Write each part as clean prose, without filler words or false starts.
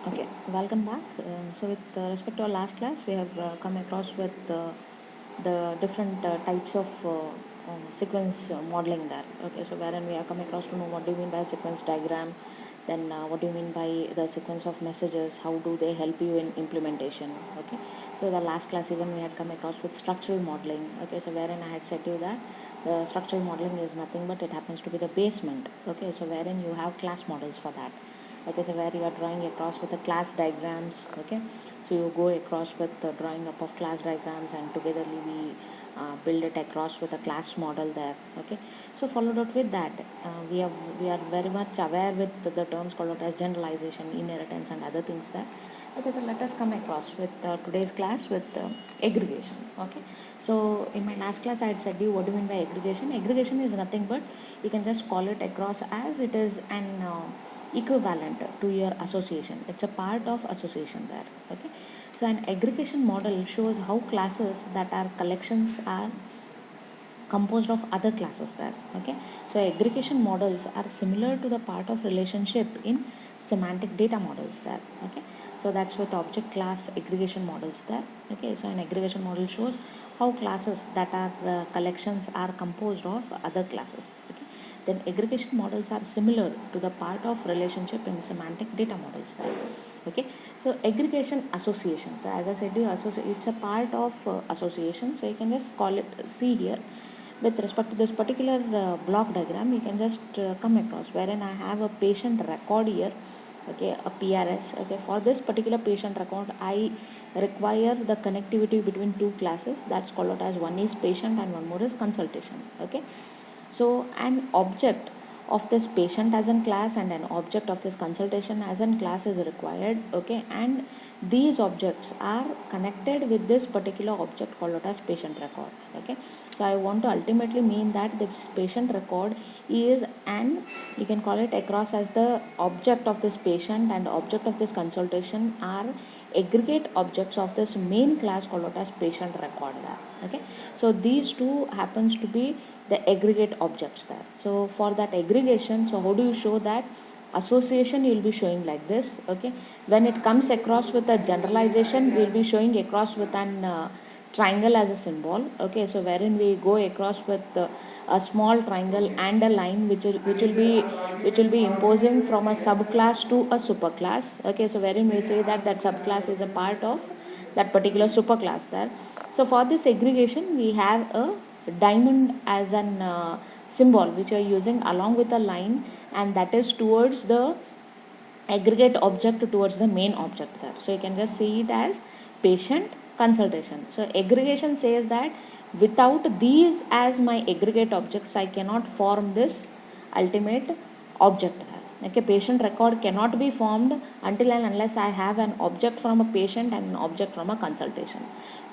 Okay, welcome back. So with respect to our last class, we have come across with the different types of sequence modeling there. Okay, so wherein we have come across to know what do you mean by sequence diagram, then what do you mean by the sequence of messages, how do they help you in implementation. Okay, so the last class even we had come across with structural modeling. Okay, so wherein I had said to you that the structural modeling is nothing but it happens to be the basement. Okay, so wherein you have class models for that. Okay, so where you are drawing across with the class diagrams. Okay, so you go across with the drawing up of class diagrams, and togetherly we build it across with a class model there. Okay, so followed up with that, we are very much aware with the terms called out as generalization, inheritance, and other things there. Okay, so let us come across with today's class with aggregation. Okay, so in my last class I had said you what do you mean by aggregation. Aggregation is nothing but you can just call it across as it is an equivalent to your association. It's a part of association there. Okay, so an aggregation model shows how classes that are collections are composed of other classes there. Okay, so aggregation models are similar to the part of relationship in semantic data models there. Okay, so that's with object class aggregation models there. Okay, so an aggregation model shows how classes that are collections are composed of other classes. Okay, then aggregation models are similar to the part of relationship in semantic data models there. Okay, so aggregation association, so as I said you it's a part of association, so you can just call it see here with respect to this particular block diagram. You can just come across wherein I have a patient record here. Okay, a PRS. Okay, for this particular patient record I require the connectivity between two classes, that's called out as one is patient and one more is consultation. Okay, so an object of this patient as in class and an object of this consultation as in class is required. Okay, and these objects are connected with this particular object called out as patient record. Okay, so I want to ultimately mean that this patient record is an, you can call it across as the object of this patient and object of this consultation are aggregate objects of this main class called out as patient record there. Okay, so these two happens to be the aggregate objects there. So for that aggregation, so how do you show that association? You will be showing like this. Okay, when it comes across with a generalization, we will be showing across with an triangle as a symbol. Okay, so wherein we go across with a small triangle and a line which will be imposing from a subclass to a superclass. Okay, so wherein we say that that subclass is a part of that particular superclass there. So for this aggregation we have a diamond as an symbol which we are using along with a line, and that is towards the aggregate object towards the main object there. So you can just see it as patient consultation. So aggregation says that without these as my aggregate objects I cannot form this ultimate object there. Okay, patient record cannot be formed until and unless I have an object from a patient and an object from a consultation.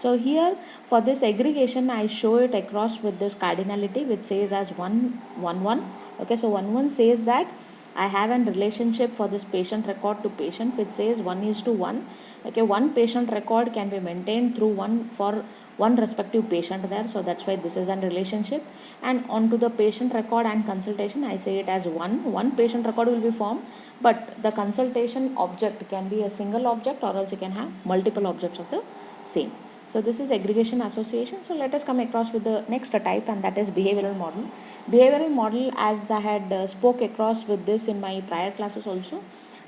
So here for this aggregation I show it across with this cardinality which says as 1 1 1. Okay, so 1 1 says that I have a relationship for this patient record to patient which says 1:1. Okay, one patient record can be maintained through one for one respective patient there, so that's why this is a relationship. And onto the patient record and consultation I say it as one patient record will be formed, but the consultation object can be a single object or else you can have multiple objects of the same. So this is aggregation association. So let us come across with the next type, and that is behavioral model. Behavioral model, as I had spoke across with this in my prior classes also,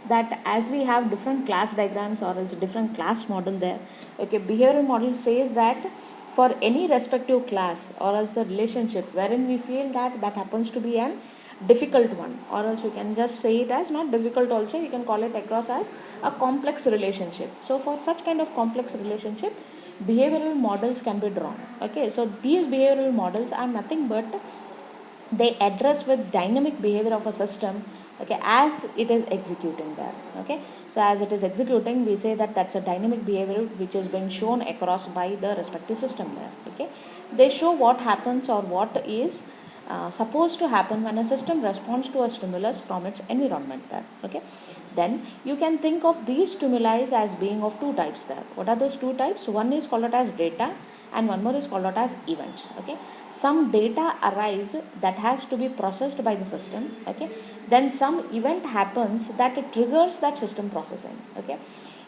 that as we have different class diagrams or else different class model there. Okay, behavioral model says that for any respective class or else the relationship wherein we feel that that happens to be an difficult one, or else you can just say it as not difficult also, you can call it across as a complex relationship. So for such kind of complex relationship behavioral models can be drawn. Okay, so these behavioral models are nothing but they address with dynamic behavior of a system. Okay, as it is executing there. Okay, so as it is executing we say that that's a dynamic behavior which has been shown across by the respective system there. Okay, they show what happens or what is supposed to happen when a system responds to a stimulus from its environment there. Okay, then you can think of these stimuli as being of two types there. What are those two types? One is called out as data and one more is called out as events. Okay, some data arise that has to be processed by the system. Okay, then some event happens that it triggers that system processing. Okay,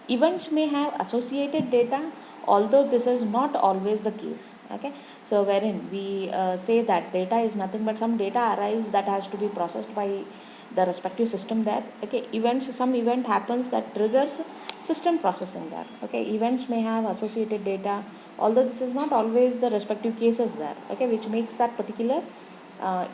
events may have associated data, although this is not always the case. Okay, so wherein we say that data is nothing but some data arrives that has to be processed by the respective system there. Okay, events, some event happens that triggers system processing there. Okay, events may have associated data, although this is not always the respective cases there. Okay, which makes that particular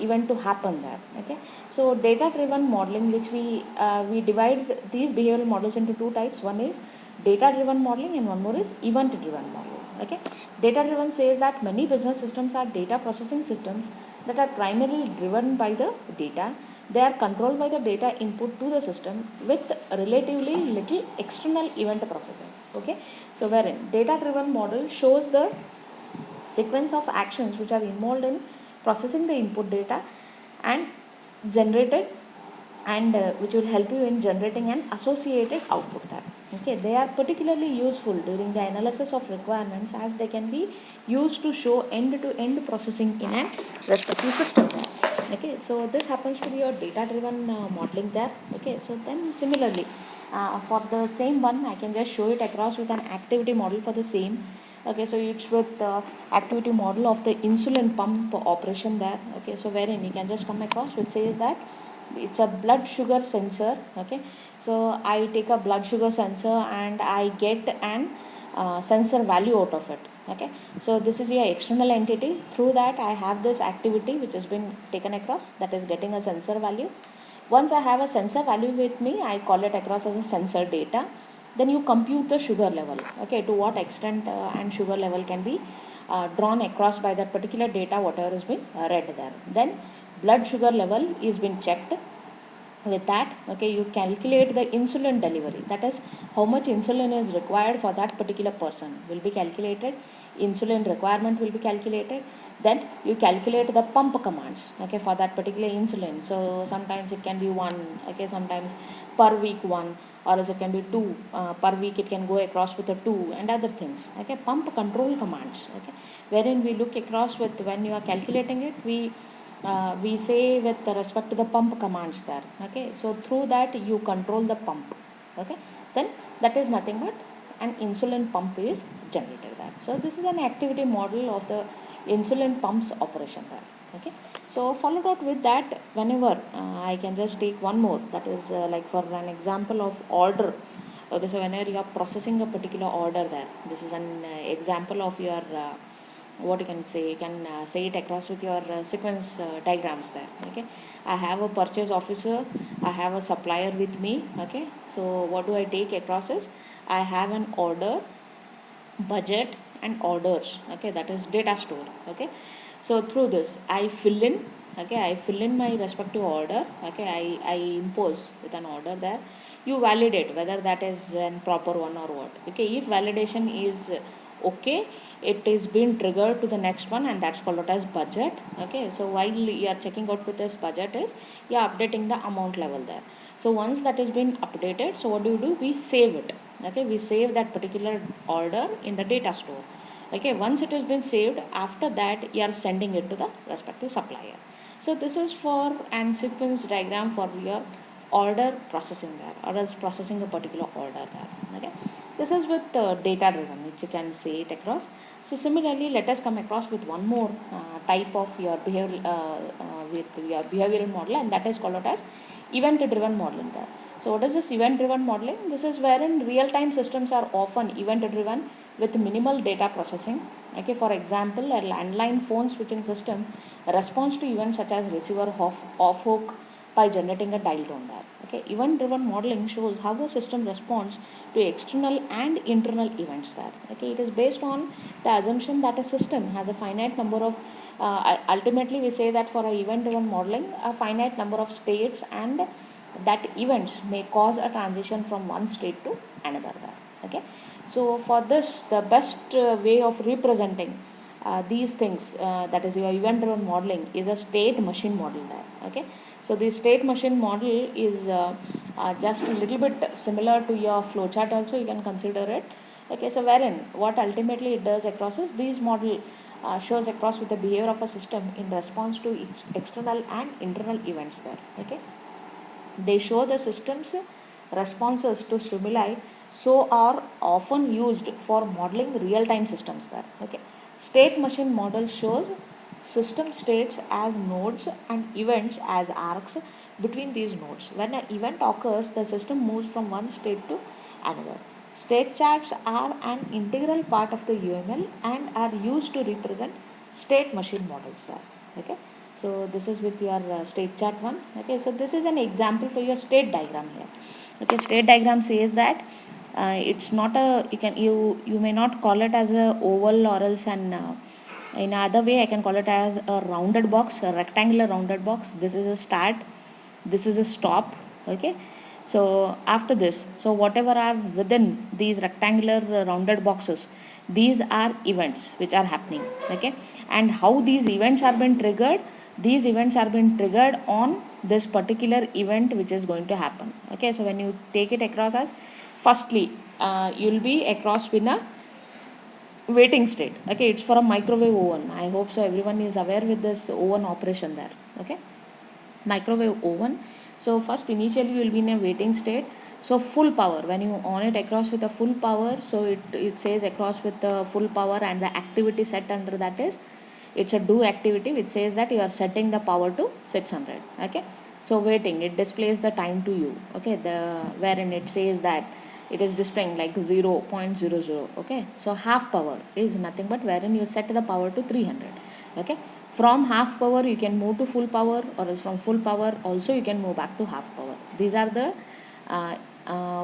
event to happen there. Okay, so data driven modeling, which we divide these behavioral models into two types. One is data driven modeling and one more is event driven modeling. Okay, data driven says that many business systems are data processing systems that are primarily driven by the data. They are controlled by the data input to the system with relatively little external event processing. Okay, so wherein data driven model shows the sequence of actions which are involved in processing the input data and generated, and which will help you in generating an associated output there. Okay, they are particularly useful during the analysis of requirements, as they can be used to show end-to-end processing in a respective system. Okay, so this happens to be your data driven modeling there. Okay, so then similarly for the same one, I can just show it across with an activity model for the same. Okay, so it's with activity model of the insulin pump operation there. Okay, so wherein you can just come across which says that it's a blood sugar sensor. Okay, so I take a blood sugar sensor and I get an sensor value out of it. Okay, so this is your external entity. Through that I have this activity which has been taken across, that is getting a sensor value. Once I have a sensor value with me, I call it across as a sensor data. Then you compute the sugar level. Okay, to what extent and sugar level can be drawn across by that particular data, whatever is being read there. Then blood sugar level is being checked. With that, okay, you calculate the insulin delivery, that is how much insulin is required for that particular person will be calculated. Insulin requirement will be calculated. Then you calculate the pump commands, okay, for that particular insulin. So sometimes it can be one, okay, sometimes per week one, or else it can be two per week, it can go across with a two and other things. Okay, pump control commands. Okay, wherein we look across with, when you are calculating it, we say with respect to the pump commands there. Okay, so through that you control the pump. Okay, then that is nothing but an insulin pump is generated there. So this is an activity model of the insulin pumps operation there. Okay, so followed out with that, whenever I can just take one more, that is like for an example of order. Okay, so whenever you are processing a particular order there, this is an example of your what you can say, you can say it across with your sequence diagrams there. Okay, I have a purchase officer, I have a supplier with me. Okay, so what do I take across is, I have an order, budget and orders. Okay, that is data store. Okay, so through this I fill in, okay, I fill in my respective order. Okay, I impose with an order there. You validate whether that is an proper one or what. Okay, if validation is okay, it is being triggered to the next one, and that's called out as budget. Okay, so while you are checking out with this budget is, you are updating the amount level there. So once that has been updated, so what do? We save it. Okay, we save that particular order in the data store. Okay, once it has been saved, after that you are sending it to the respective supplier. So this is for an sequence diagram for your order processing there, or else processing a particular order there. Okay, this is with data driven, which you can say it across. So similarly, let us come across with one more type of your behavioral model, and that is called out as event driven modeling there. So what is this event driven modeling? This is wherein real time systems are often event driven with minimal data processing. Okay, for example, a landline phone switching system responds to events such as receiver off hook by generating a dial tone there. Okay, event driven modeling shows how a system responds to external and internal events there. Okay, it is based on the assumption that a system has a finite number of ultimately we say that for a event driven modeling, a finite number of states, and that events may cause a transition from one state to another there. Okay, so for this, the best way of representing these things, that is your event driven modeling, is a state machine model there. Okay, so the state machine model is just a little bit similar to your flowchart also, you can consider it. Okay, so wherein what ultimately it does across is, these model shows across with the behavior of a system in response to its external and internal events there. Okay, They show the system's responses to stimuli, so are often used for modeling real-time systems there. Okay. State machine model shows system states as nodes and events as arcs between these nodes. When an event occurs, the system moves from one state to another. State charts are an integral part of the UML and are used to represent state machine models there. Okay. So this is with your state chart one. Okay. So this is an example for your state diagram here. Okay. State diagram says that it's not a, you may not call it as a oval or else an in other way I can call it as a rounded box, a rectangular rounded box. This is a start, this is a stop. Okay. So after this, so whatever are within these rectangular rounded boxes, these are events which are happening. Okay. And how these events are being triggered, these events are being triggered on this particular event which is going to happen. Okay. So when you take it across as, firstly you'll be across with a waiting state. Okay. It's for a microwave oven. I hope so everyone is aware with this oven operation there. Okay. Microwave oven. So first initially you will be in a waiting state. So full power, when you on it across with a full power, so it says across with the full power, and the activity set under that is, it's a do activity which says that you are setting the power to 600. Okay. So waiting, it displays the time to you. Okay. Wherein it says that it is displaying like 0.00. Okay. So half power is nothing but wherein you set the power to 300. Okay. From half power you can move to full power, or else from full power also you can move back to half power. These are the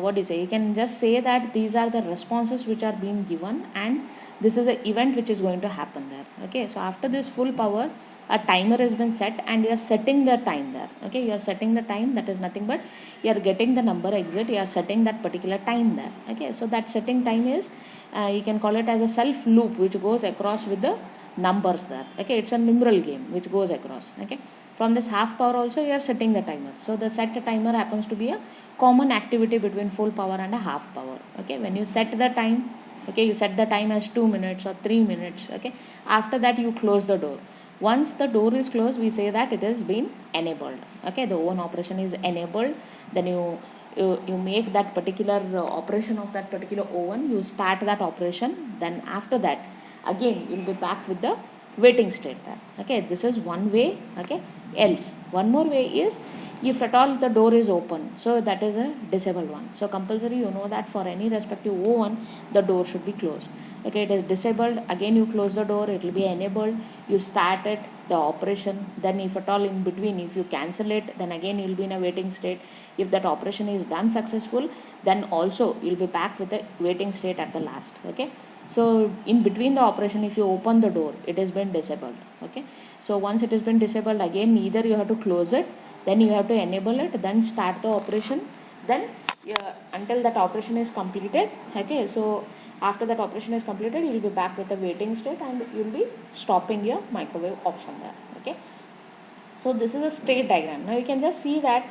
what do you say, you can just say that these are the responses which are being given, and this is the event which is going to happen there. Okay. So after this full power, a timer has been set and you are setting the time there. Okay. You are setting the time, that is nothing but you are getting the number exit, you are setting that particular time there. Okay. So that setting time is you can call it as a self loop which goes across with the numbers there. Okay. It's a numeral game which goes across. Okay. From this half power also you are setting the timer. So the set timer happens to be a common activity between full power and a half power. Okay. When you set the time, okay, you set the time as 2 minutes or 3 minutes. Okay. After that you close the door. Once the door is closed, we say that it has been enabled. Okay. The oven operation is enabled. Then you make that particular operation of that particular oven, you start that operation. Then after that again you'll be back with the waiting state there. Okay. This is one way. Okay. Else one more way is, if at all the door is open, so that is a disabled one. So compulsory, you know that for any respective oven the door should be closed. Okay. It is disabled, again you close the door, it will be enabled, you start it the operation. Then if at all in between if you cancel it, then again you will be in a waiting state. If that operation is done successful, then also you'll be back with the waiting state at the last. Okay. So in between the operation, if you open the door, it has been disabled. Okay. So once it has been disabled, again either you have to close it, then you have to enable it, then start the operation, then until that operation is completed. Okay. So after that operation is completed, you will be back with the waiting state and you will be stopping your microwave option there. Okay. So this is a state diagram. Now you can just see that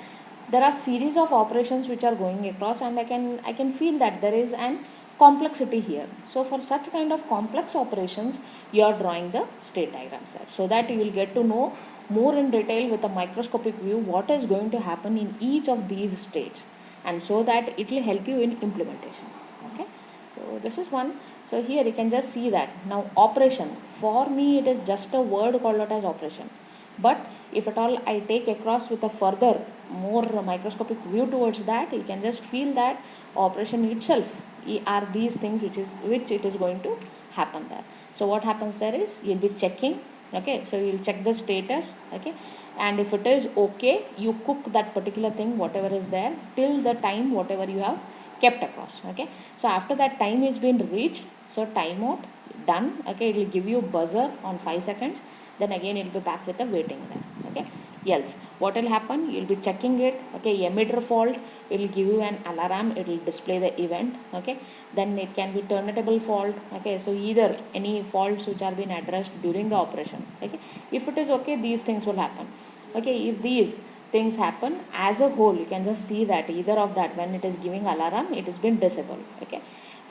there are series of operations which are going across, and I can feel that there is an complexity here. So for such kind of complex operations, you are drawing the state diagram set, so that you will get to know more in detail with a microscopic view what is going to happen in each of these states, and so that it will help you in implementation. Okay. So this is one. So here you can just see that now operation, for me it is just a word called out as operation, but if at all I take across with a further more microscopic view towards that, you can just feel that operation itself are these things which it is going to happen there. So what happens there is, you'll be checking. Okay. So you'll check the status. Okay. And if it is okay, you cook that particular thing whatever is there till the time whatever you have kept across. Okay. So after that time is been reached, so timeout done. Okay. It will give you buzzer on 5 seconds, then again it will be back with the waiting there. Okay. Else what will happen, you will be checking it. Okay. Emitter fault, it will give you an alarm, it will display the event. Okay. Then it can be turntable fault. Okay. So either any faults which are being addressed during the operation. Okay. If it is okay, these things will happen. Okay. If these things happen as a whole, you can just see that either of that, when it is giving alarm, it has been disabled. Okay.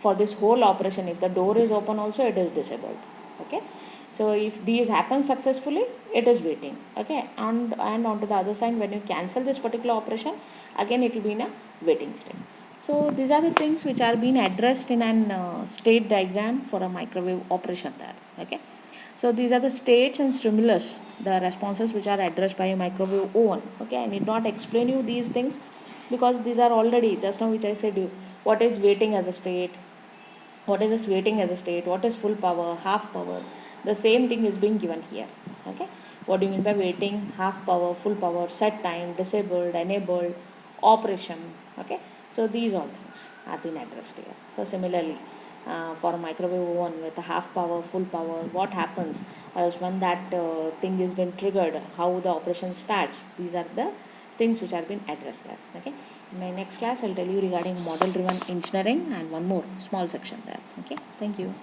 For this whole operation, if the door is open also, it is disabled. Okay. So if these happen successfully, it is waiting. Okay, and on to the other side, when you cancel this particular operation, again it will be in a waiting state. So these are the things which are being addressed in an state diagram for a microwave operation there. Okay, so these are the states and stimulus, the responses which are addressed by a microwave oven. Okay, I need not explain you these things because these are already just now which I said you what is waiting as a state, what is this waiting as a state, what is full power, half power. The same thing is being given here. Okay, what do you mean by waiting, half power, full power, set time, disabled, enabled, operation. Okay, so these all things are being addressed here. So similarly, for a microwave oven with a half power, full power, what happens, or else when that thing is been triggered, how the operation starts. These are the things which are being addressed there. Okay, in my next class I'll tell you regarding model driven engineering and one more small section there. Okay, thank you.